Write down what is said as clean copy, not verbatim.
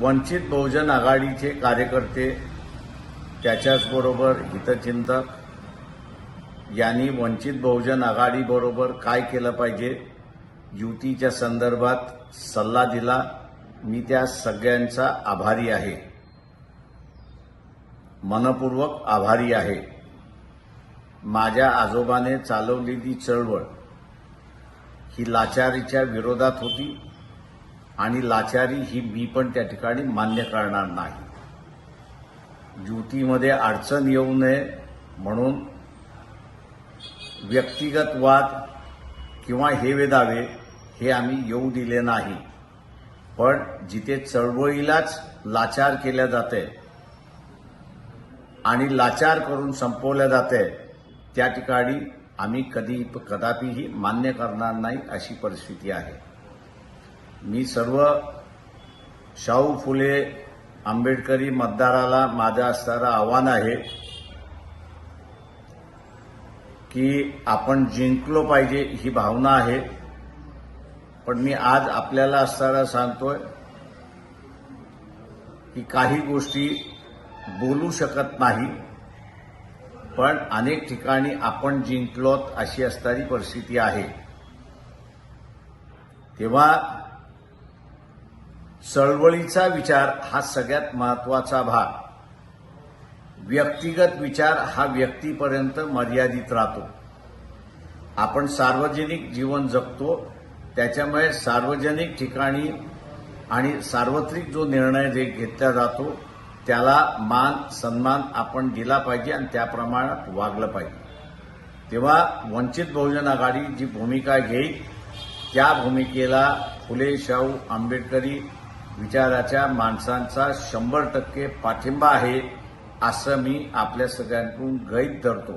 वंचित बहुजन आघाडीचे कार्यकर्ते त्याच्याचबरोबर हितचिंतक यांनी वंचित बहुजन आघाडीबरोबर काय केलं पाहिजे युतीच्या संदर्भात सल्ला दिला। मी त्या सगळ्यांचा आभारी आहे, मनपूर्वक आभारी आहे। माझ्या आजोबाने चालवलेली चळवळ ही लाचारीच्या विरोधात होती आणि लाचारी ही मी पण त्या ठिकाणी मान्य करणार नाही। युतीमध्ये अडचण येऊ नये म्हणून व्यक्तिगत वाद किंवा हेवेदावे हे आम्ही येऊ दिले नाही, पण जिथे चळवळीलाच लाचार केल्या जाते आणि लाचार करून संपवल्या जाते त्या ठिकाणी आम्ही कदापिही मान्य करणार नाही अशी परिस्थिती आहे। मी सर्व शाहू फुले आंबेडकरी मतदाराला माझं असणारं आव्हान आहे की आपण जिंकलो पाहिजे ही भावना आहे, पण मी आज आपल्याला असणारं सांगतोय की काही गोष्टी बोलू शकत नाही, पण अनेक ठिकाणी आपण जिंकलोत अशी असणारी परिस्थिती आहे। तेव्हा चळवळीचा विचार हा सगळ्यात महत्त्वाचा भाग, व्यक्तिगत विचार हा व्यक्तीपर्यंत मर्यादित राहतो। आपण सार्वजनिक जीवन जगतो, त्याच्यामुळे सार्वजनिक ठिकाणी आणि सार्वत्रिक जो निर्णय घेतला जातो त्याला मान सन्मान आपण दिला पाहिजे आणि त्याप्रमाणात वागलं पाहिजे। तेव्हा वंचित बहुजन आघाडी जी भूमिका घेईल त्या भूमिकेला फुले शाहू आंबेडकरी विचाराच्या माणसांचा 100% पाठिंबा आहे असं मी आपल्या सगळ्यांकडून गृहीत धरतो।